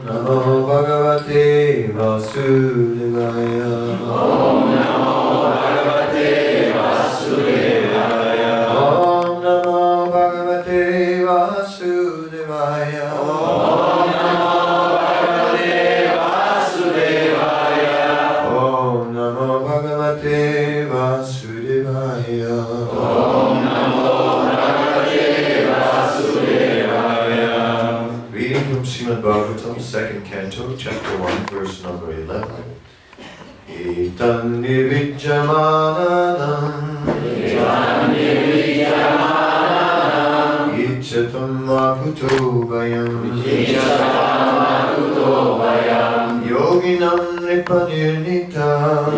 Namo Bhagavate Vasudevaya. Om Namo Bhagavate Vasudevaya. Om Namo Bhagavate Vasudevaya. Om Namo Bhagavate Vasudevaya. Om Namo Bhagavate Vasudevaya. Om Namo Bhagavate Vasudevaya. Reading from Srimad-bhagavatam, 2nd canto, chapter 1, verse number 11. Etan nivijjamananam Ichchatam makuto vayam Yoginam nipanirnitam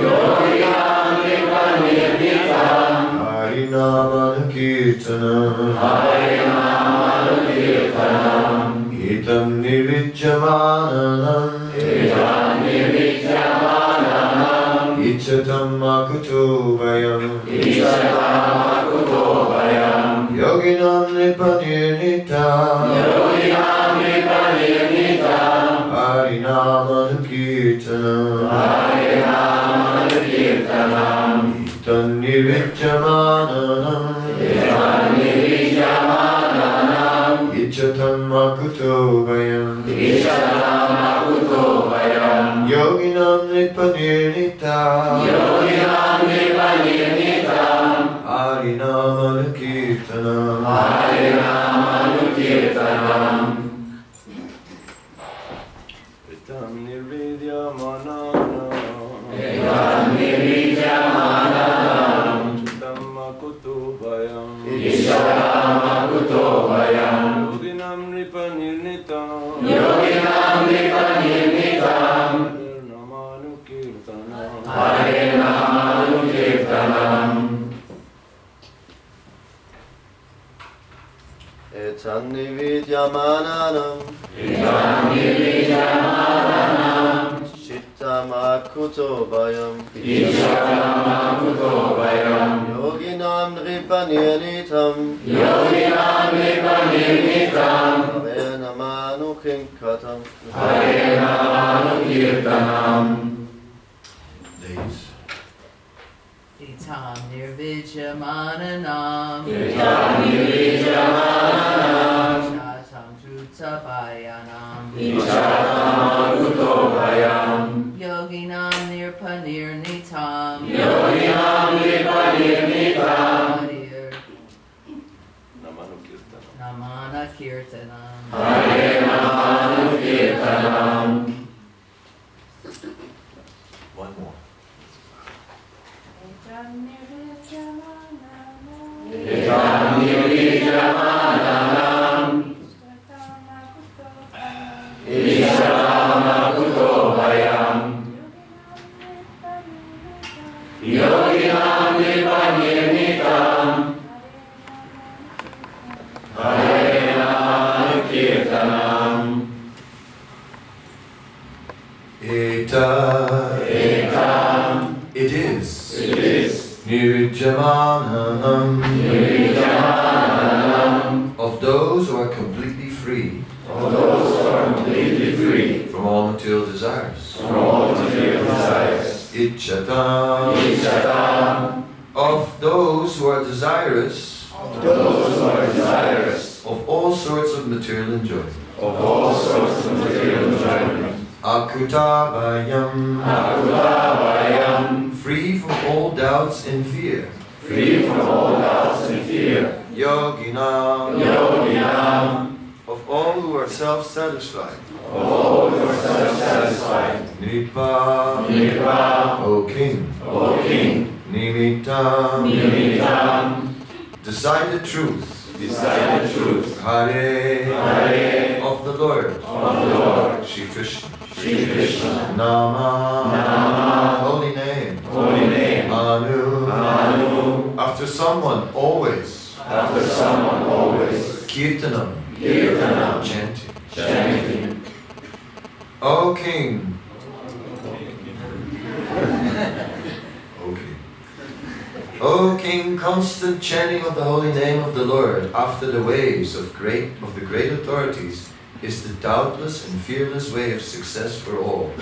Harinamana kirtanam Etam nivijjamananam Ichchatam makuto vayam Yoginam nipanirnitam Harinamana kirtanam Etam nivijjamananam Ichchatam makuto vayam Yoginam nipanirnitam Harinamana kirtanam Etam nirvidyamananam Ichchatam makuto vayam Yoginam nipanirnitam Etam nivijyamananam Chittam akuto vayam Yoginam nripanirnitam Hare namanu kinkatam Ladies. Itam nirvijyamananam Chatam trutapayanam Yoginam nirpanirnitam Namana kirtanam One more. It is Nirvijjamananam of those who are completely free from all material desires. Ichchatam of those who are desirous of all sorts of material enjoyment. Akutavayam, free from all doubts and fear. Yoginam, of all who are self-satisfied. Nipa, O King. Nimitam, decide the truth. Hare, of the Lord. Shri Krishna. Nama, holy name. Anu, after someone always. Kirtanam, chanting. O King. Okay. O King, constant chanting of the holy name of the Lord after the ways of the great authorities is the doubtless and fearless way of success for all,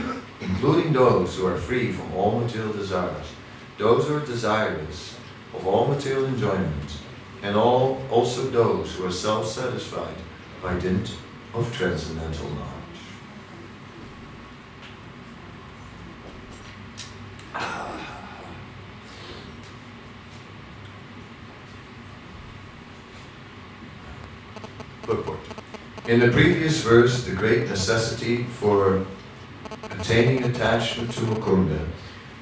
including those who are free from all material desires, those who are desirous of all material enjoyment, and also those who are self-satisfied by dint of transcendental knowledge. Purport. In the previous verse, the great necessity for attaining attachment to Mukunda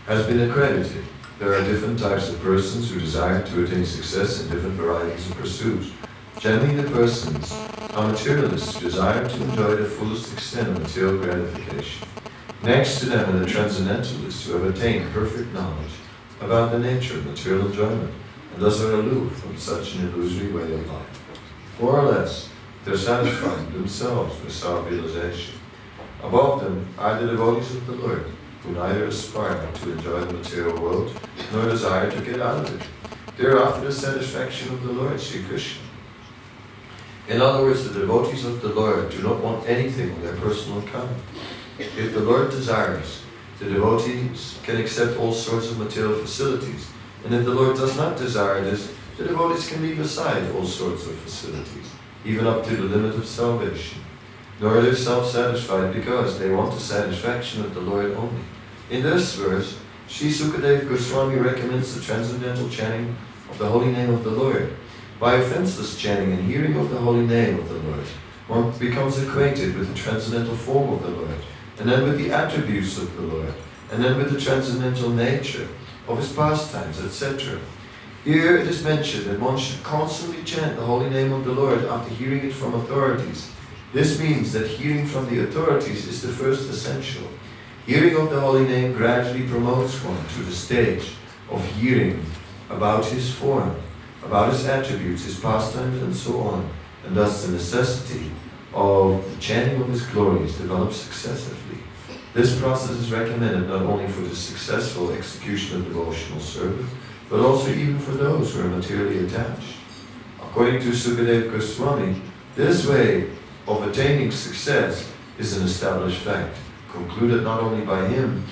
has been accredited. There are different types of persons who desire to attain success in different varieties of pursuits. Generally, the persons are materialists who desire to enjoy the fullest extent of material gratification. Next to them are the transcendentalists who have attained perfect knowledge about the nature of material enjoyment and thus are aloof from such an illusory way of life. More or less, they're satisfied themselves with self-realization. Above them are the devotees of the Lord, who neither aspire to enjoy the material world nor desire to get out of it. They are after the satisfaction of the Lord, Sri Krishna. In other words, the devotees of the Lord do not want anything on their personal account. If the Lord desires, the devotees can accept all sorts of material facilities. And if the Lord does not desire this, the devotees can leave aside all sorts of facilities, even up to the limit of salvation. Nor are they self-satisfied because they want the satisfaction of the Lord only. In this verse, Sri Sukadeva Goswami recommends the transcendental chanting of the holy name of the Lord. By offenseless chanting and hearing of the holy name of the Lord, one becomes acquainted with the transcendental form of the Lord, and then with the attributes of the Lord, and then with the transcendental nature of his pastimes, etc. Here it is mentioned that one should constantly chant the holy name of the Lord after hearing it from authorities. This means that hearing from the authorities is the first essential. Hearing of the holy name gradually promotes one to the stage of hearing about his form, about his attributes, his pastimes, and so on, and thus the necessity of the chanting of his glories develops successively. This process is recommended not only for the successful execution of devotional service, but also even for those who are materially attached. According to Sukadeva Goswami, this way of attaining success is an established fact, concluded not only by him,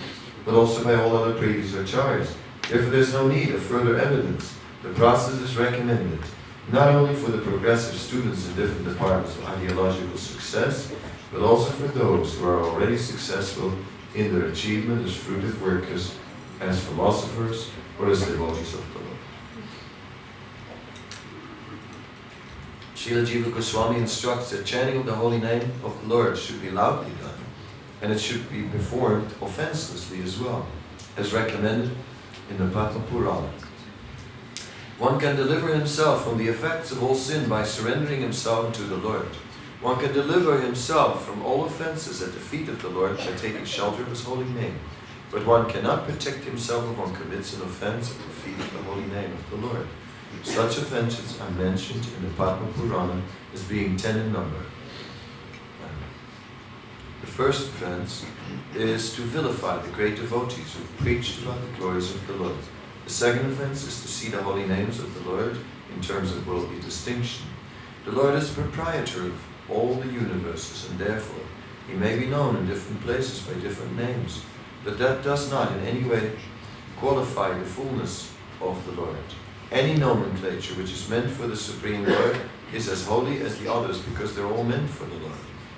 but also by all other previous acharyas. Therefore there is no need of further evidence. The process is recommended, not only for the progressive students in different departments of ideological success, but also for those who are already successful in their achievement as fruitive workers, as philosophers, or as devotees of the Lord. Srila Jiva Goswami instructs that chanting of the holy name of the Lord should be loudly done, and it should be performed offenselessly as well, as recommended in the Padma Purana. One can deliver himself from the effects of all sin by surrendering himself to the Lord. One can deliver himself from all offenses at the feet of the Lord by taking shelter of his holy name. But one cannot protect himself if one commits an offense at the feet of the holy name of the Lord. Such offenses are mentioned in the Padma Purana as being 10 in number. The first offense is to vilify the great devotees who have preached about the glories of the Lord. The second offense is to see the holy names of the Lord in terms of worldly distinction. The Lord is the proprietor of all the universes, and therefore he may be known in different places by different names, but that does not in any way qualify the fullness of the Lord. Any nomenclature which is meant for the Supreme Lord is as holy as the others because they're all meant for the Lord.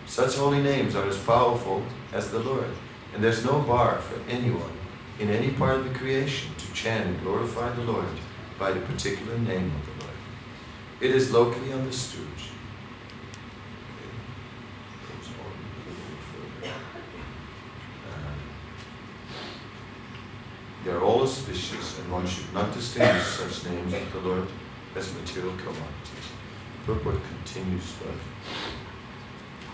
Such holy names are as powerful as the Lord, and there's no bar for anyone in any part of the creation to chant and glorify the Lord by the particular name of the Lord. It is locally understood. They are all auspicious, and one should not distinguish such names of the Lord as material commodities. Purport continues, but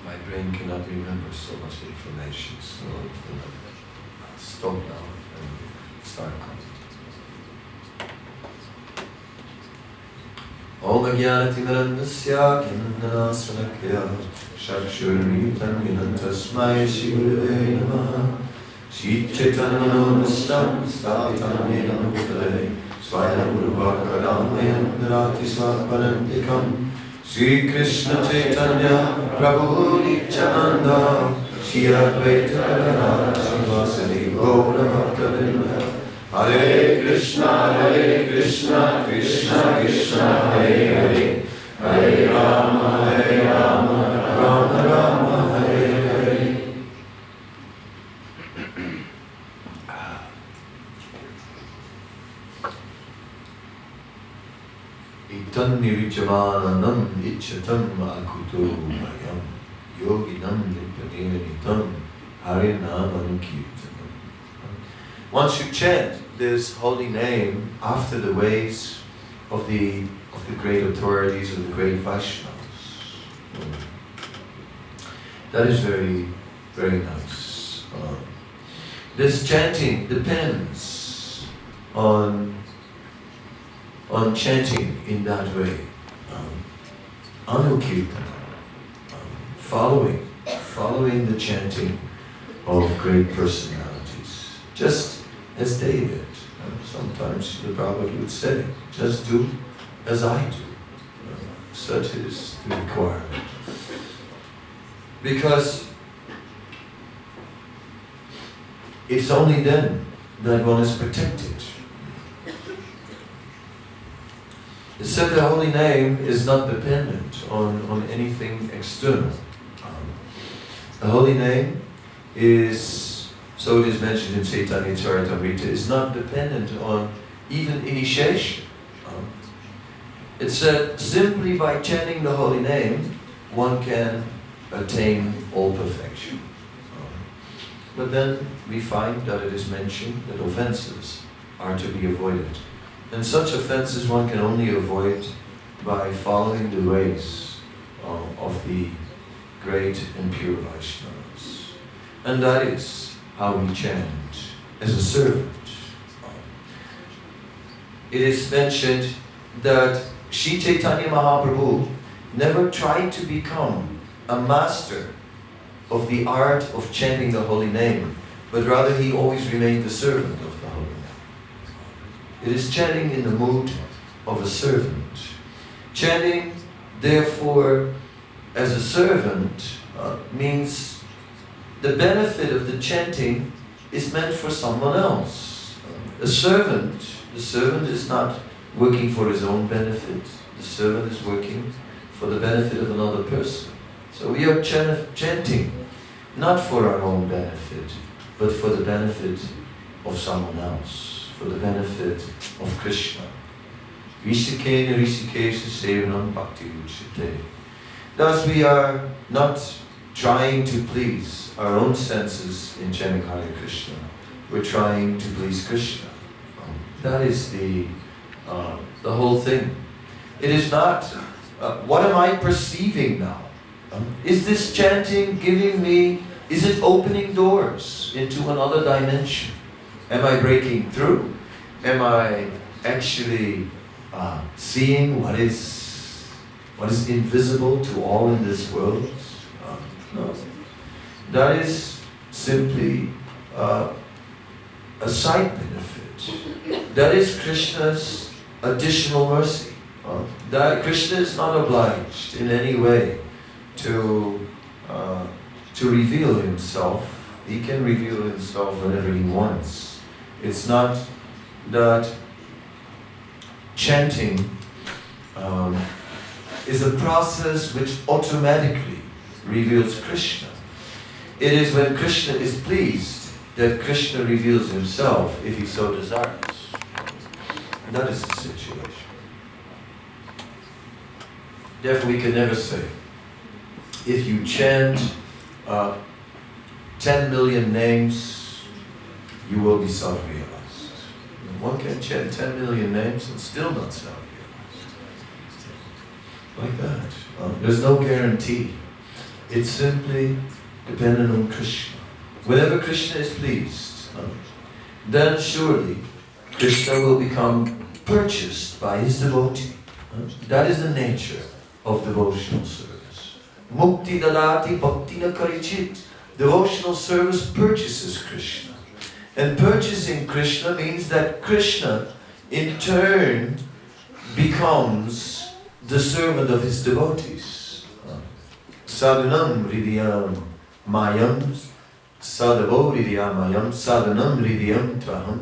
my brain cannot remember so much information, so I'll stop now and start concentrating. Om Jnanatimirandasya Gnanasvanakya Chakshurmittam Yena Tasmai Shri Gurave Namaha Shri Chaitanya-Manavishtam Sthapitam Yena Bhutale Swayam Rupa Kadamaya Narati Svaparantikam Sri Krishna Chaitanya Prabhu Nityananda Shri Advaita Gadadhara Srivasadi Gaura Bhaktavinda Hare Krishna Krishna Krishna Hare Hare Hare Rama Rama Rama Hare Hare. Itan niricchavananam ichchatam akuto mayam yoginam nipadenitam harinamam kirtanam. One should chant this holy name after the ways of the great authorities, of the great Vaishnavas. That is very, very nice. This chanting depends on chanting in that way. Anukirtan, following the chanting of great personalities. Just as David, sometimes the Prabhupada would say, just do as I do. Such is the requirement. Because it's only then that one is protected. It said the holy name is not dependent on anything external. The holy name is, so it is mentioned in Chaitanya Charitamrita, is not dependent on even initiation. It said simply by chanting the holy name, one can attain all perfection. But then we find that it is mentioned that offenses are to be avoided. And such offenses one can only avoid by following the ways of the great and pure Vaishnavas. And that is how we chant as a servant. It is mentioned that Sri Chaitanya Mahaprabhu never tried to become a master of the art of chanting the holy name, but rather he always remained the servant of the holy name. It is chanting in the mood of a servant. Chanting, therefore, as a servant means the benefit of the chanting is meant for someone else. The servant is not working for his own benefit. The servant is working for the benefit of another person. So we are chanting not for our own benefit, but for the benefit of someone else, for the benefit of Krishna. Rishikena Rishikesha Sevanam Bhakti Uchite. Thus we are not trying to please our own senses in chanting Hare Krishna. We're trying to please Krishna. That is the whole thing. It is not, what am I perceiving now? Is this chanting giving me, is it opening doors into another dimension? Am I breaking through? Am I actually seeing what is invisible to all in this world? No. That is simply a side benefit. That is Krishna's additional mercy. That Krishna is not obliged in any way to reveal himself. He can reveal himself whenever he wants. It's not that chanting is a process which automatically reveals Krishna. It is when Krishna is pleased that Krishna reveals himself if he so desires. And that is the situation. Therefore we can never say, if you chant 10 million names, you will be self-realized. One can chant 10 million names and still not self-realized. Like that. There's no guarantee. It's simply dependent on Krishna. Whenever Krishna is pleased, then surely Krishna will become purchased by his devotee. That is the nature of devotional service. Mukti dadati bhakti na karichit. Devotional service purchases Krishna. And purchasing Krishna means that Krishna in turn becomes the servant of his devotees. Sadhanam hridiyam mayam, sadhavo hridiyam mayam, sadhanam hridiyam tvaham,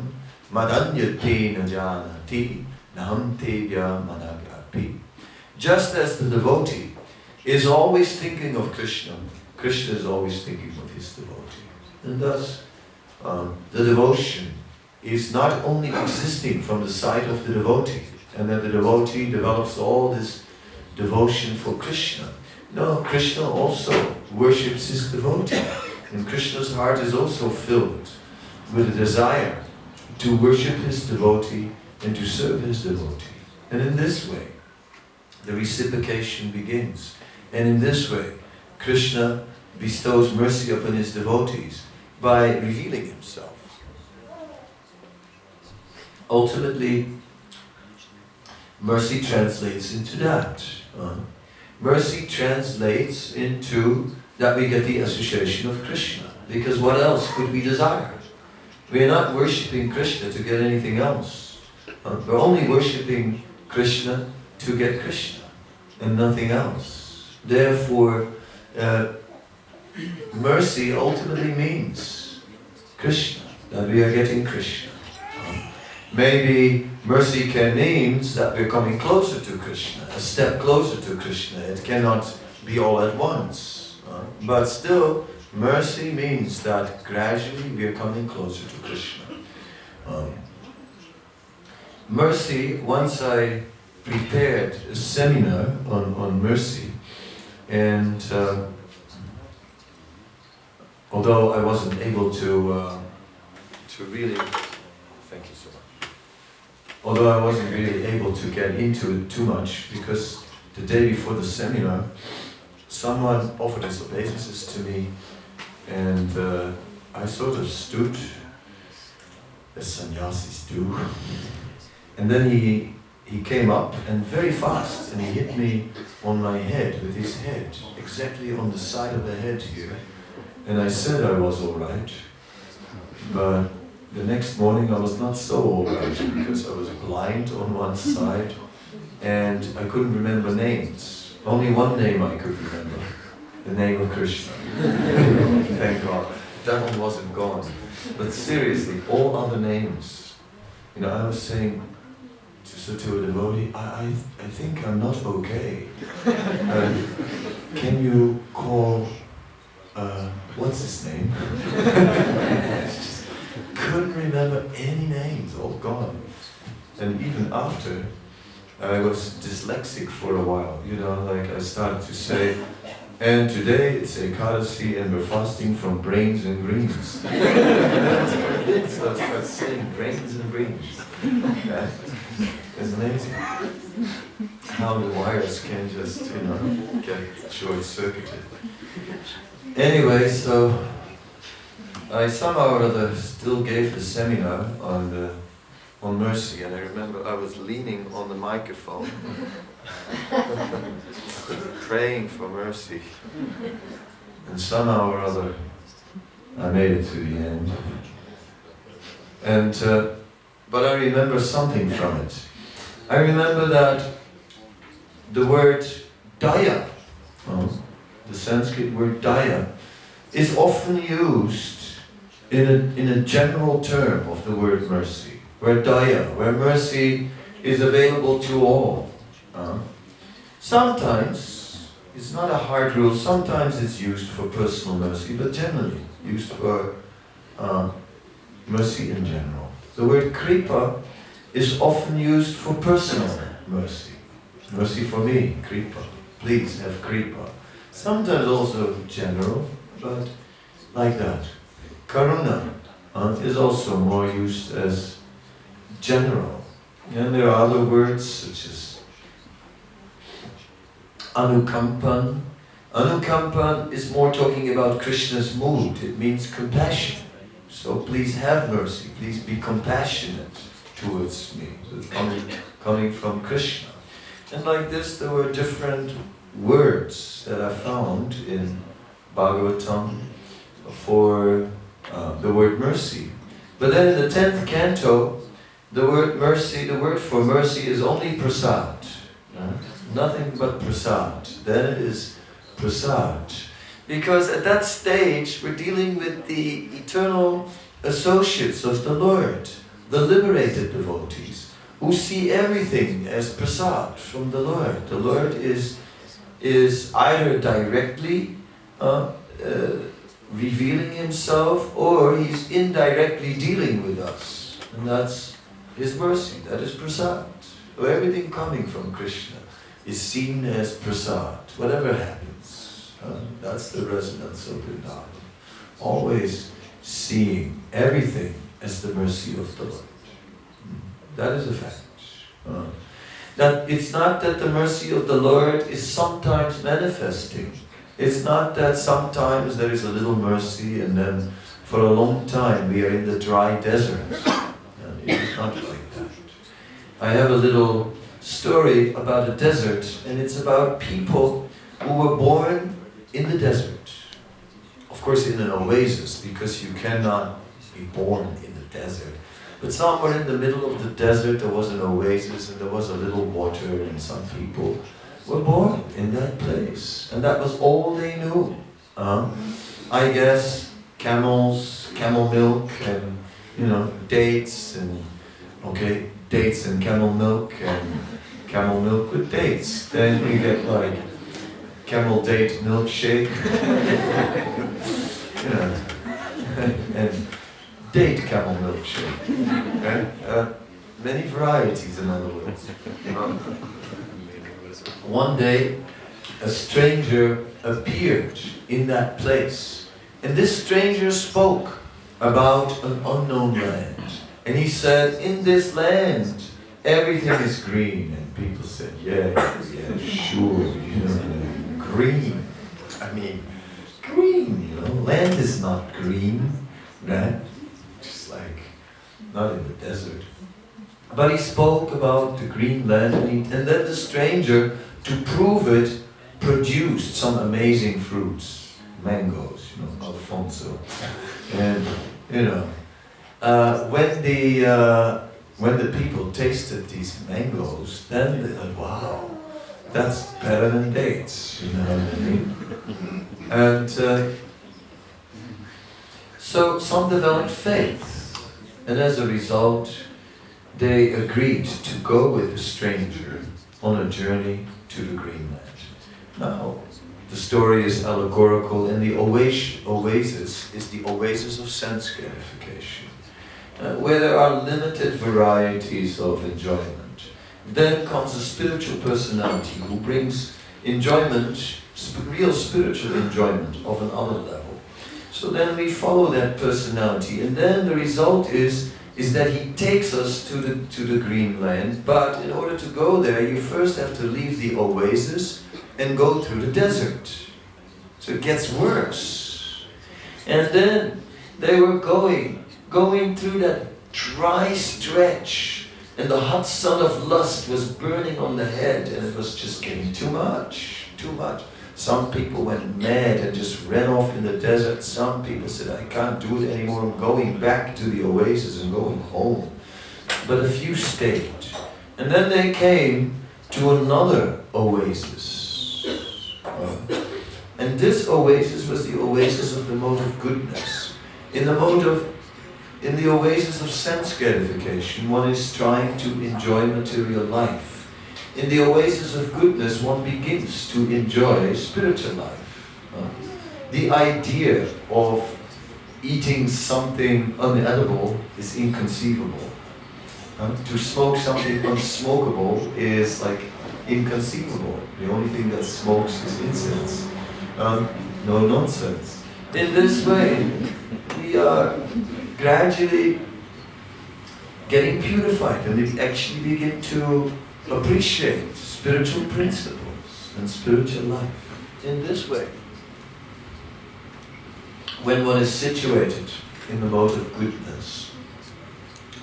madanyate najanati, naham tebya managapi. Just as the devotee is always thinking of Krishna, Krishna is always thinking of his devotee. And thus, the devotion is not only existing from the side of the devotee, and that the devotee develops all this devotion for Krishna. No, Krishna also worships his devotee. And Krishna's heart is also filled with a desire to worship his devotee and to serve his devotee. And in this way, the reciprocation begins. And in this way, Krishna bestows mercy upon his devotees by revealing himself. Ultimately, mercy translates into that. Mercy translates into that we get the association of Krishna. Because what else could we desire? We are not worshipping Krishna to get anything else. We're only worshipping Krishna to get Krishna and nothing else. Therefore, mercy ultimately means Krishna, that we are getting Krishna. Maybe mercy can mean that we're coming closer to Krishna, a step closer to Krishna. It cannot be all at once. But still, mercy means that gradually we are coming closer to Krishna. Mercy, once I prepared a seminar on mercy, and although I wasn't able to really, thank you so much. Although I wasn't really able to get into it too much, because the day before the seminar, someone offered his obeisances to me, and I sort of stood, as sannyasis do, and then he came up and very fast, and he hit me on my head with his head, exactly on the side of the head here. And I said I was all right, but the next morning I was not so all right, because I was blind on one side and I couldn't remember names. Only one name I could remember, the name of Krishna. Thank God. That one wasn't gone. But seriously, all other names. I was saying to a devotee, I think I'm not okay. Can you call, what's his name? Couldn't remember any names, all gone. And even after, I was dyslexic for a while, like I started to say, and today it's Ekadasi and we're fasting from brains and greens. I was convinced I started saying brains and greens. It's amazing how the wires can just, get short-circuited. Anyway, so I somehow or other still gave the seminar on mercy, and I remember I was leaning on the microphone, praying for mercy, and somehow or other I made it to the end. And but I remember something from it. I remember that the word daya, the Sanskrit word daya, is often used in a general term of the word mercy, where daya, where mercy is available to all. Sometimes, it's not a hard rule, sometimes it's used for personal mercy, but generally used for mercy in general. The word kripa is often used for personal mercy. Mercy for me, kripa. Please have kripa. Sometimes also general, but like that. Karuna is also more used as general. And there are other words such as anukampan. Anukampan is more talking about Krishna's mood. It means compassion. So please have mercy. Please be compassionate towards me. It's coming from Krishna. And like this, there were different words that I found in Bhagavatam for the word mercy. But then in the 10th canto, the word mercy, the word for mercy is only prasad. nothing but prasad. Then it is prasad. Because at that stage we're dealing with the eternal associates of the Lord, the liberated devotees, who see everything as prasad from the Lord. The Lord is either directly revealing himself, or he's indirectly dealing with us. And that's his mercy, that is prasad. So everything coming from Krishna is seen as prasad, whatever happens. That's the resonance of Vrindavan. Always seeing everything as the mercy of the Lord. That is a fact. That it's not that the mercy of the Lord is sometimes manifesting. It's not that sometimes there is a little mercy and then for a long time we are in the dry desert. It is not like that. I have a little story about a desert, and it's about people who were born in the desert. Of course in an oasis, because you cannot be born in the desert. But somewhere in the middle of the desert there was an oasis and there was a little water, and some people were born in that place. And that was all they knew. I guess camels, camel milk, and dates, and dates and camel milk with dates. Then you get like camel date milkshake, and date camel milkshake. Many varieties, in other words. One day, a stranger appeared in that place, and this stranger spoke about an unknown land. And he said, in this land, everything is green. And people said, yeah, sure, green. I mean, green, land is not green, right? Just like, not in the desert. But he spoke about the green land, and then the stranger, to prove it, produced some amazing fruits. Mangoes, Alfonso. And, when the people tasted these mangoes, then they thought, wow, that's better than dates, you know what I mean? And so some developed faith, and as a result, they agreed to go with the stranger on a journey to the green land. Now, the story is allegorical, and the oasis is the oasis of sense gratification, where there are limited varieties of enjoyment. Then comes a spiritual personality who brings enjoyment, real spiritual enjoyment of another level. So then we follow that personality, and then the result is that he takes us to the green land, but in order to go there, you first have to leave the oasis and go through the desert. So it gets worse. And then they were going through that dry stretch, and the hot sun of lust was burning on the head, and it was just getting too much. Some people went mad and just ran off in the desert. Some people said, I can't do it anymore, I'm going back to the oasis and going home. But a few stayed. And then they came to another oasis. And this oasis was the oasis of the mode of goodness. In the oasis of sense gratification, one is trying to enjoy material life. In the oasis of goodness, one begins to enjoy spiritual life. The idea of eating something unedible is inconceivable. To smoke something unsmokable is like inconceivable. The only thing that smokes is incense. No nonsense. In this way, we are gradually getting purified, and we actually begin to appreciate spiritual principles and spiritual life in this way. When one is situated in the mode of goodness,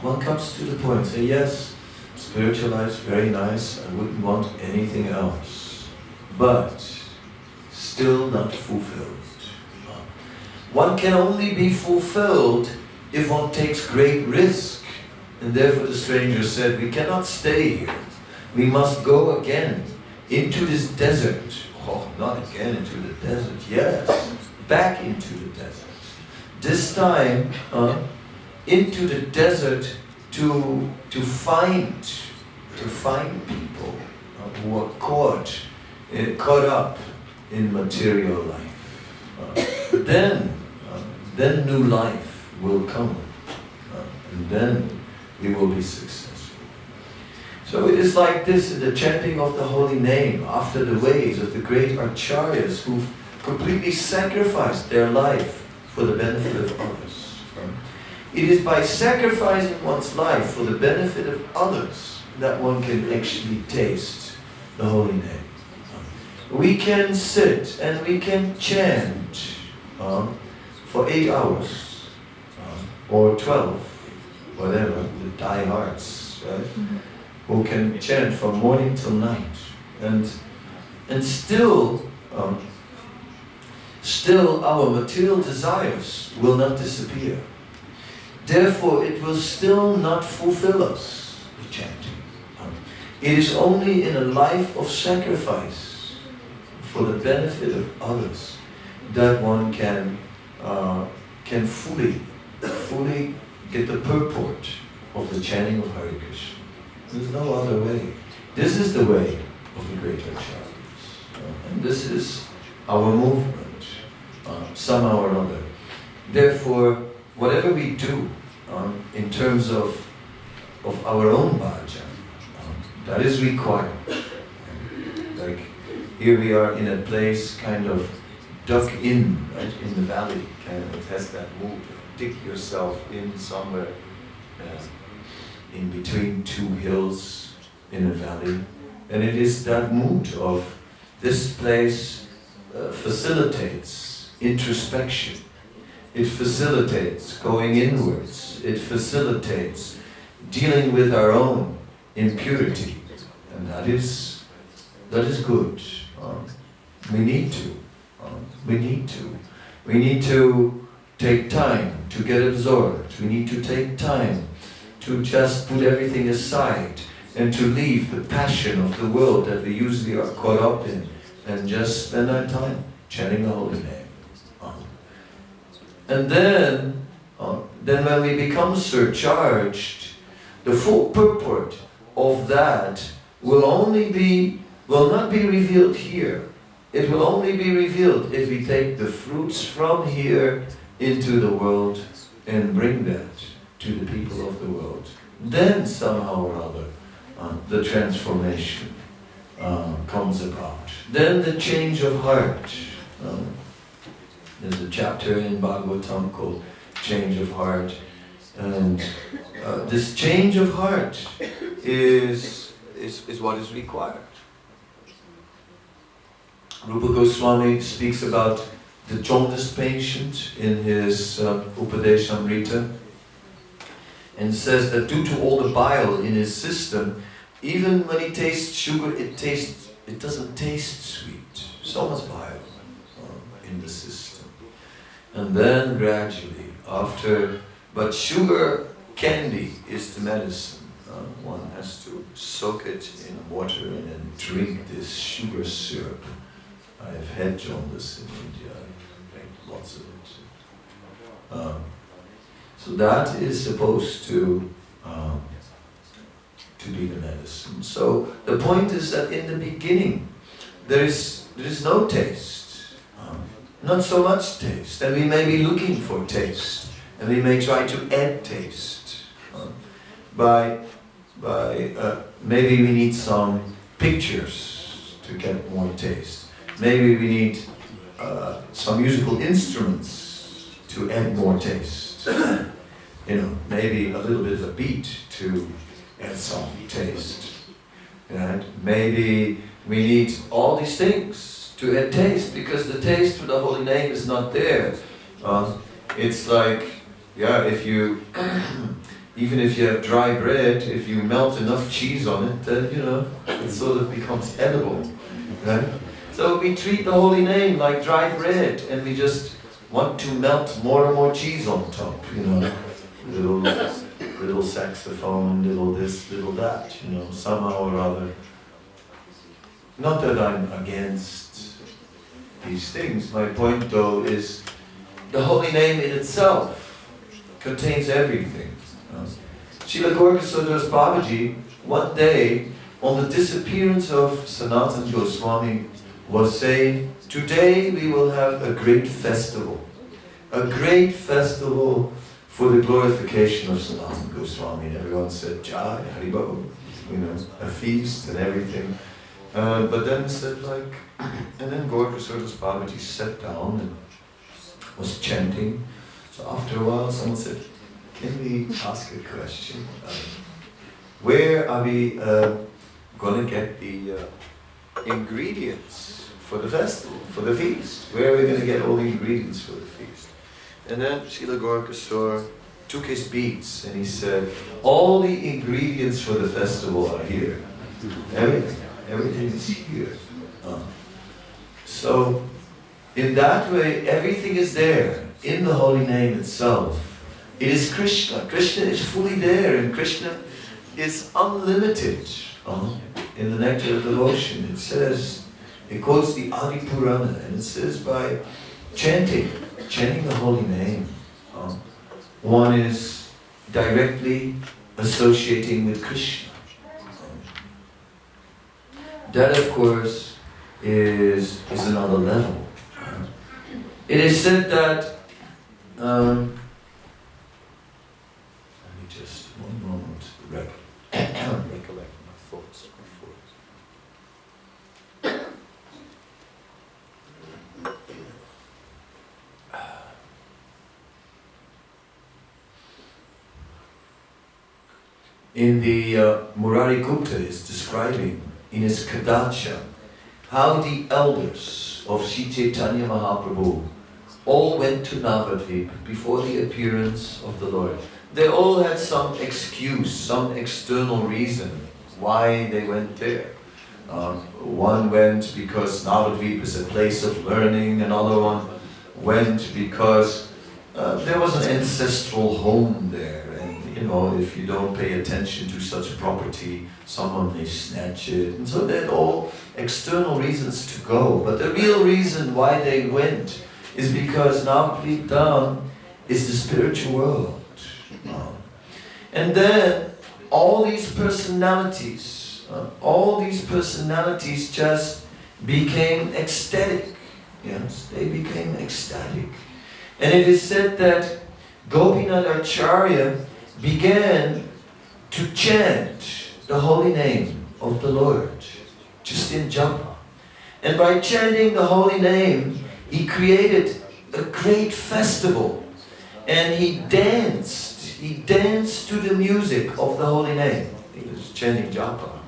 one comes to the point, say, yes, spiritual life is very nice, I wouldn't want anything else, but still not fulfilled. One can only be fulfilled if one takes great risk, and therefore the stranger said, we cannot stay here. We must go again into this desert. Oh, not again into the desert. Yes, back into the desert. This time, into the desert to find people who are caught up in material life. Then new life will come, and then we will be successful. So it is like this in the chanting of the holy name, after the ways of the great acharyas who completely sacrificed their life for the benefit of others. It is by sacrificing one's life for the benefit of others that one can actually taste the holy name. We can sit and we can chant for 8 hours or 12, whatever, the diehards, right? Who can chant from morning till night, and still our material desires will not disappear. Therefore, it will still not fulfill us, the chanting. It is only in a life of sacrifice for the benefit of others that one can fully get the purport of the chanting of Hare Krishna. There's no other way. This is the way of the great acharyas. And this is our movement, somehow or other. Therefore, whatever we do in terms of our own bhajan, that is required. Like here we are in a place kind of dug in, right, in the valley. Kind of, it has that mood. Dig yourself in somewhere in between two hills in a valley. And it is that mood of this place facilitates introspection. It facilitates going inwards. It facilitates dealing with our own impurity. And that is good. We need to take time to get absorbed. We need to take time to just put everything aside and to leave the passion of the world that we usually are caught up in and just spend our time chanting the holy name. And then when we become surcharged, the full purport of that will not be revealed here. It will only be revealed if we take the fruits from here into the world and bring that to the people of the world. Then somehow or other the transformation comes about. Then the change of heart. There's a chapter in Bhagavatam called Change of Heart. And this change of heart is what is required. Rupa Goswami speaks about the jaundice patient in his Upadeshamrita, and says that due to all the bile in his system, even when he tastes sugar, it doesn't taste sweet. So much bile in the system. And then gradually, but sugar candy is the medicine. One has to soak it in water and then drink this sugar syrup. I have had jaundice in India. I drank lots of it. So that is supposed to be the medicine. So the point is that in the beginning there is no taste, not so much taste, and we may be looking for taste, and we may try to add taste maybe we need some pictures to get more taste. Maybe we need some musical instruments to add more taste. Maybe a little bit of a beat to add some taste. Right? Maybe we need all these things to add taste, because the taste for the holy name is not there. It's like, if you, even if you have dry bread, if you melt enough cheese on it, then it sort of becomes edible. Right? So we treat the holy name like dry bread, and we just want to melt more and more cheese on top, little saxophone, little this, little that, somehow or other. not that I'm against these things. My point though is the holy name in itself contains everything. Srila Gorkasodras Babaji, one day, on the disappearance of Sanatana Goswami, was saying, today we will have a great festival. A great festival for the glorification of Sanatana Goswami. And everyone said, Jai, Haribol, a feast and everything. But then said like, and then Gorkasodras Babaji sat down and was chanting. So after a while someone said, can we ask a question? Where are we going to get the ingredients for the festival, for the feast? Where are we going to get all the ingredients for the feast? And then Srila Gorkasor took his beads and he said, all the ingredients for the festival are here. Everything is here. So, in that way, everything is there in the holy name itself. It is Krishna. Krishna is fully there, and Krishna is unlimited. In the Nectar of Devotion, it says, it quotes the Adi Purana, and it says by chanting the holy name, one is directly associating with Krishna. That, of course, is another level. It is said that, let me just, one moment, recollect my thoughts before. In the Murari Gupta is describing in his Kadacha how the elders of Sri Chaitanya Mahaprabhu all went to Navadvip before the appearance of the Lord. They all had some excuse, some external reason why they went there. One went because Navadvip is a place of learning, another one went because there was an ancestral home there, and if you don't pay attention to such property, someone may snatch it. And so they had all external reasons to go, but the real reason why they went is because Navadvip Dham is the spiritual world. And then all these personalities just became ecstatic. Yes, they became ecstatic. And it is said that Gopinath Acharya began to chant the holy name of the Lord, just in japa. And by chanting the holy name, he created a great festival. And he danced to the music of the holy name. He was chanting japa.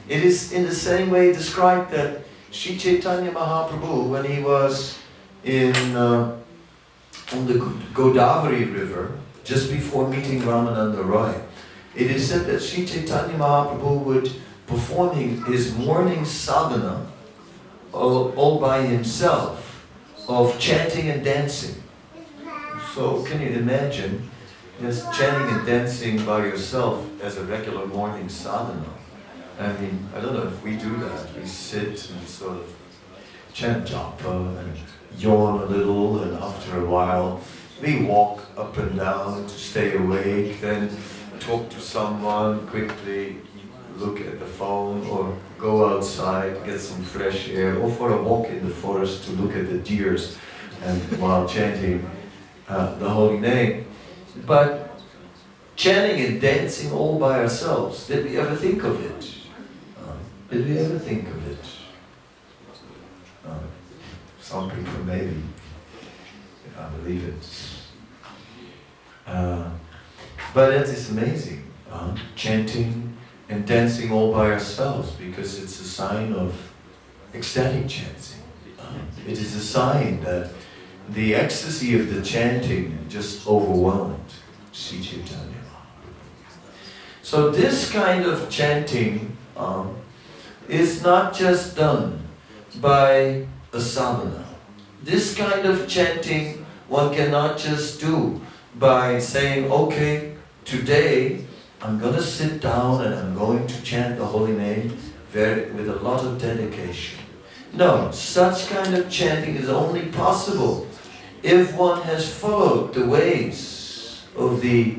It is in the same way described that Sri Chaitanya Mahaprabhu, when he was on the Godavari river, just before meeting Ramananda Roy, it is said that Sri Chaitanya Mahaprabhu would perform his morning sadhana all by himself, of chanting and dancing. So can you imagine just chanting and dancing by yourself as a regular morning sadhana? I mean, I don't know if we do that. We sit and sort of chant japa and yawn a little, and after a while we walk up and down to stay awake, then talk to someone, quickly look at the phone, or go outside, get some fresh air, or for a walk in the forest to look at the deers and while chanting the holy name. But chanting and dancing all by ourselves, did we ever think of it? Did we ever think of it? Some people maybe, I believe it. But it is amazing, chanting and dancing all by ourselves, because it's a sign of ecstatic chanting. It is a sign that the ecstasy of the chanting just overwhelmed Sri Chaitanya. So this kind of chanting is not just done by a sadhana. This kind of chanting one cannot just do by saying, okay, today I'm going to sit down and I'm going to chant the holy name with a lot of dedication. No, such kind of chanting is only possible if one has followed the ways of the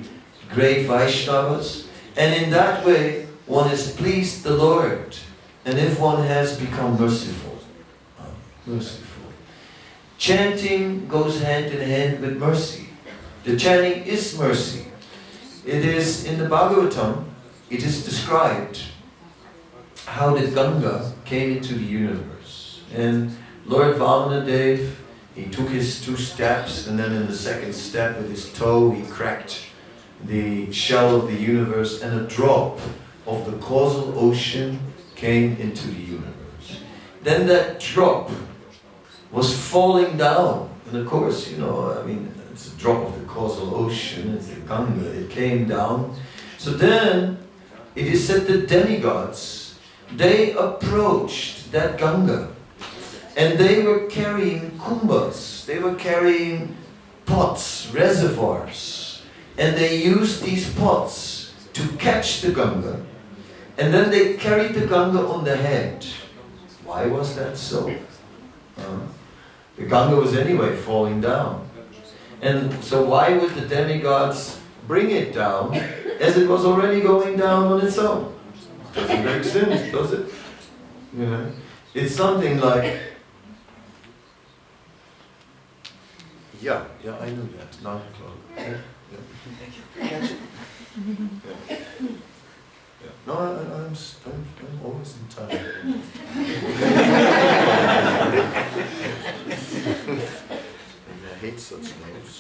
great Vaishnavas, and in that way one has pleased the Lord, and if one has become merciful. Merciful. Chanting goes hand in hand with mercy. The chanting is mercy. It is in the Bhagavatam, it is described how the Ganga came into the universe. And Lord Vamanadev, he took his 2 steps, and then in the second step with his toe he cracked the shell of the universe, and a drop of the causal ocean came into the universe. Then that drop was falling down, and of course, you know, I mean, it's a drop of the causal ocean, it's the Ganga, it came down. So then, it is said the demigods, they approached that Ganga, and they were carrying kumbhas, they were carrying pots, reservoirs, and they used these pots to catch the Ganga, and then they carried the Ganga on the head. Why was that so? The Ganga was anyway falling down. And so why would the demigods bring it down as it was already going down on its own? Doesn't make sense, does it? You know? It's something like, yeah, I knew that. 9 o'clock. Yeah. Catch it. Yeah. No, I'm always in time. And I hate such notes.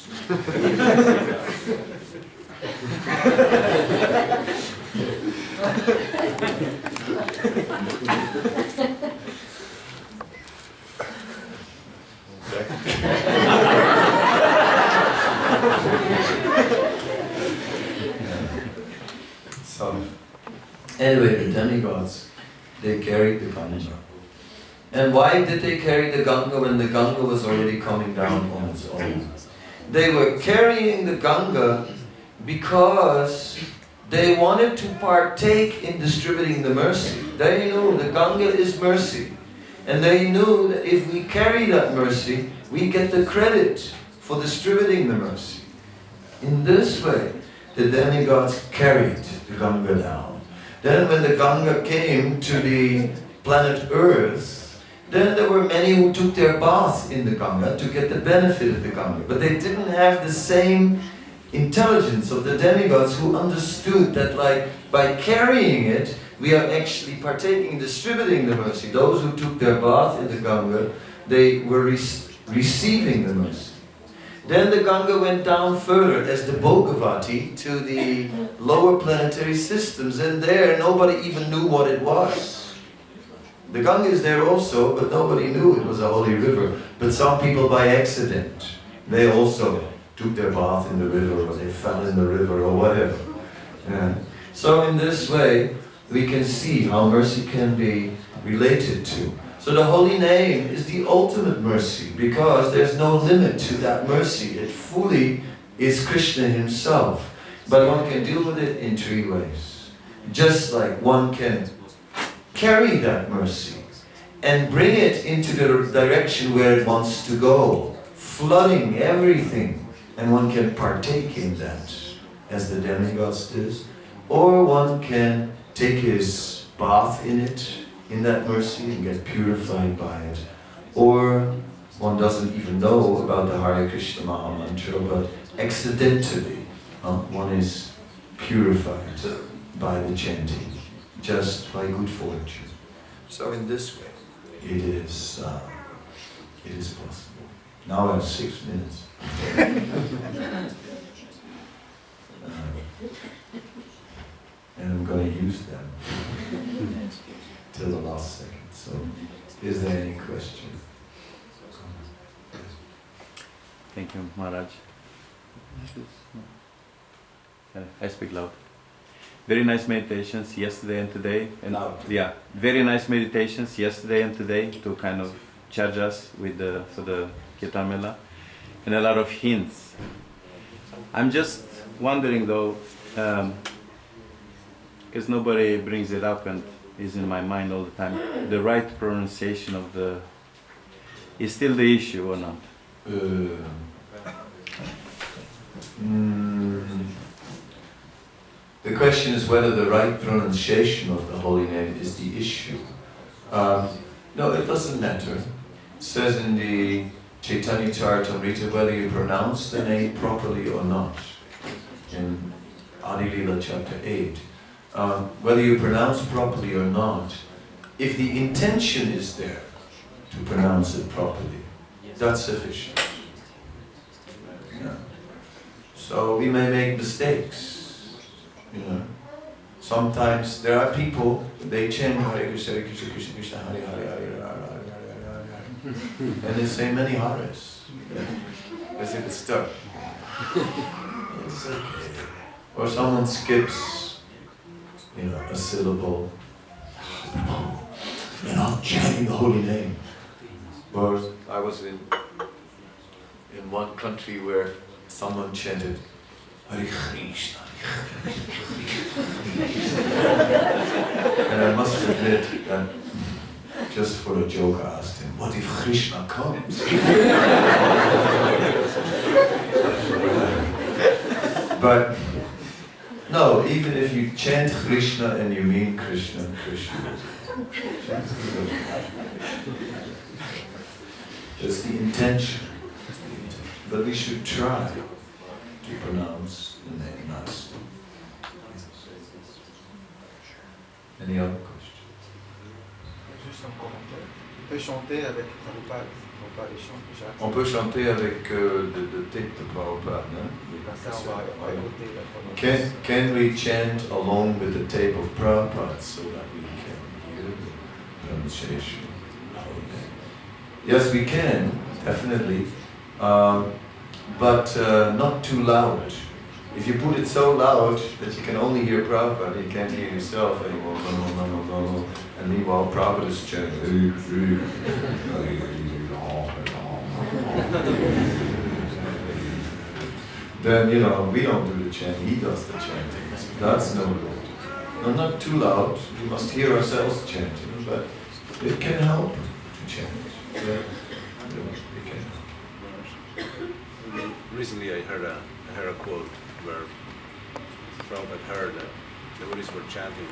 So, anyway, the demigods, they carried the Ganga. And why did they carry the Ganga when the Ganga was already coming down on its own? They were carrying the Ganga because they wanted to partake in distributing the mercy. They knew the Ganga is mercy. And they knew that if we carry that mercy, we get the credit for distributing the mercy. In this way, the demigods carried the Ganga down. Then when the Ganga came to the planet Earth, then there were many who took their bath in the Ganga to get the benefit of the Ganga. But they didn't have the same intelligence of the demigods who understood that, like, by carrying it, we are actually partaking, distributing the mercy. Those who took their bath in the Ganga, they were receiving the mercy. Then the Ganga went down further as the Bhagavati to the lower planetary systems, and there nobody even knew what it was. The Ganga is there also, but nobody knew it was a holy river. But some people by accident, they also took their bath in the river, or they fell in the river, or whatever. Yeah. So in this way, we can see how mercy can be related to. So the holy name is the ultimate mercy, because there's no limit to that mercy. It fully is Krishna himself. But one can deal with it in 3 ways. Just like one can carry that mercy and bring it into the direction where it wants to go, flooding everything, and one can partake in that, as the demigods did. Or one can take his bath in it, in that mercy, and get purified by it. Or one doesn't even know about the Hare Krishna Maha Mantra, but accidentally one is purified by the chanting, just by good fortune. So in this way, it is possible. Now I have 6 minutes. And I'm going to use them till the last second. So, is there any question? Thank you, Maharaj. I speak loud. Very nice meditations yesterday and today. And yeah, very nice meditations yesterday and today to kind of charge us with for the Kirtan Mela. And a lot of hints. I'm just wondering though, because nobody brings it up, and is in my mind all the time. The right pronunciation of the is still the issue or not? The question is whether the right pronunciation of the holy name is the issue. No, it doesn't matter. It says in the Chaitanya Charitamrita whether you pronounce the name properly or not. In Adi Lila chapter 8. Whether you pronounce properly or not, if the intention is there to pronounce it properly, that's sufficient. Yeah. So we may make mistakes, you know. Sometimes there are people, they chant Hare Krishna, Hare Krishna, Krishna Krishna, Hare Hare, Hare Hare, Hare Hare, and they say many Hares, as if it's stuck. It's okay. Or someone skips, you know, a syllable. You're not chanting the holy name. Or I was in one country where someone chanted Hare Krishna, Hare Krishna. And I must admit that just for a joke I asked him, what if Krishna comes? But no, even if you chant Krishna and you mean Krishna, Krishna. It's the intention. But we should try to pronounce the name nicely. Any other questions? Juste un commentaire. On peut chanter avec Prabhupada, non pas les chants que j'ai. On peut chanter avec le texte de Prabhupada, hein? Comme ça, on va écouter la prononciation. Can we chant along with the tape of Prabhupada so that we can hear the pronunciation? Yes, we can, definitely, but not too loud. If you put it so loud that you can only hear Prabhupada, you can't hear yourself anymore. No. And meanwhile, Prabhupada is chanting. Then, you know, we don't do the chanting, he does the chanting. That's no good. No, not too loud. We must hear ourselves chanting, but it can help to chant. Yeah. It can help. Recently I heard a quote where Prabhupada heard that the Buddhists were chanting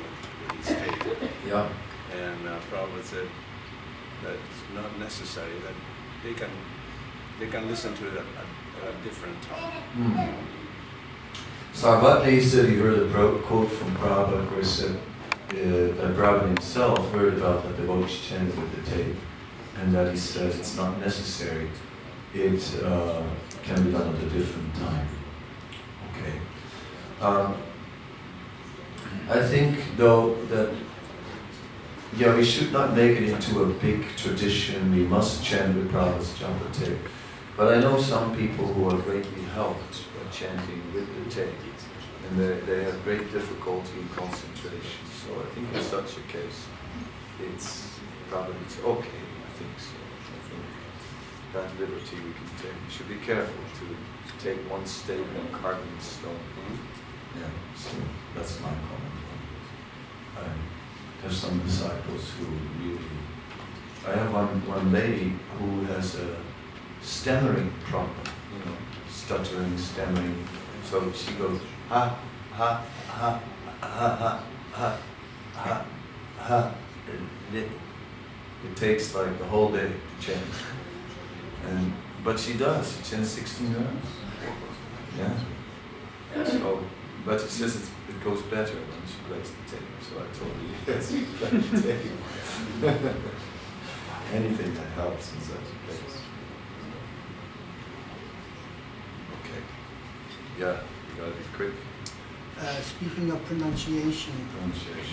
with his tape. Yeah. And Prabhupada said that it's not necessary, that they can listen to it at a different time. Sarvatji said he heard a quote from Prabhupada where he said that Prabhupada himself heard about the devotees chanting with the tape, and that he said it's not necessary, it can be done at a different time. Okay. I think though that we should not make it into a big tradition, we must chant with Prabhupada's japa tape. But I know some people who are greatly helped by chanting with the tape, and they have great difficulty in concentration. So I think in such a case, it's probably okay. I think so. I think that liberty we can take. We should be careful to take one statement carved in stone. Yeah. So that's my comment. There's some disciples who really. I have one lady who has a stammering problem, you know, stuttering, stammering. So she goes ha ha ha ha ha ha ha ha. It takes like the whole day to chant, but she does. She chants 16 rounds. Yeah. So, but she says it goes better when she plays the tape. So I told her yes, you play the tape. Anything that helps in such a case. Okay. Yeah, you gotta be quick. Speaking of pronunciation,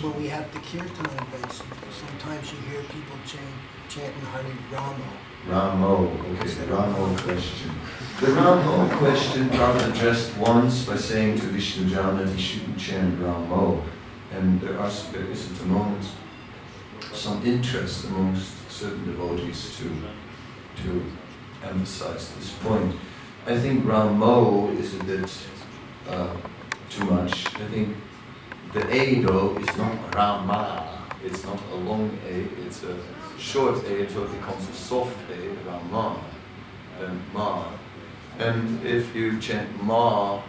when we have the kirtan events, sometimes you hear people chanting Hare Rama. Ramo, okay, the Ramo question. The Ramo question Prabhupada addressed once by saying to Vishnujan that he shouldn't chant Ramo. And there is at the moment some interest amongst certain devotees to emphasize this point. I think Ramo is a bit too much. I think the A though is not Rama. It's not a long A, it's a short A until it becomes a soft A, Rama, then Ma. And if you chant Ma,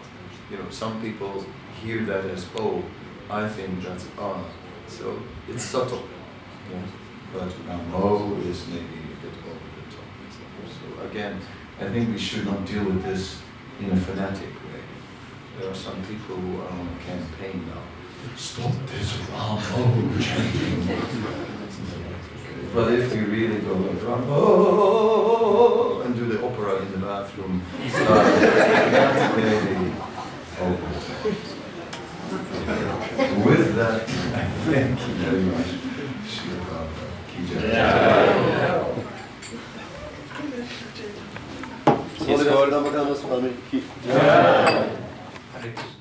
some people hear that as O. I think that's A. So it's subtle. Yeah? But Ramo is maybe a bit over the top. So again, I think we should not deal with this in a fanatic way. There are some people who are on a campaign now. Stop this Ramo chanting. But if we really go like Ramo and do the opera in the bathroom, that's maybe over. With that, I thank you very much. Kadamba Kanana Swami. Hare Krishna.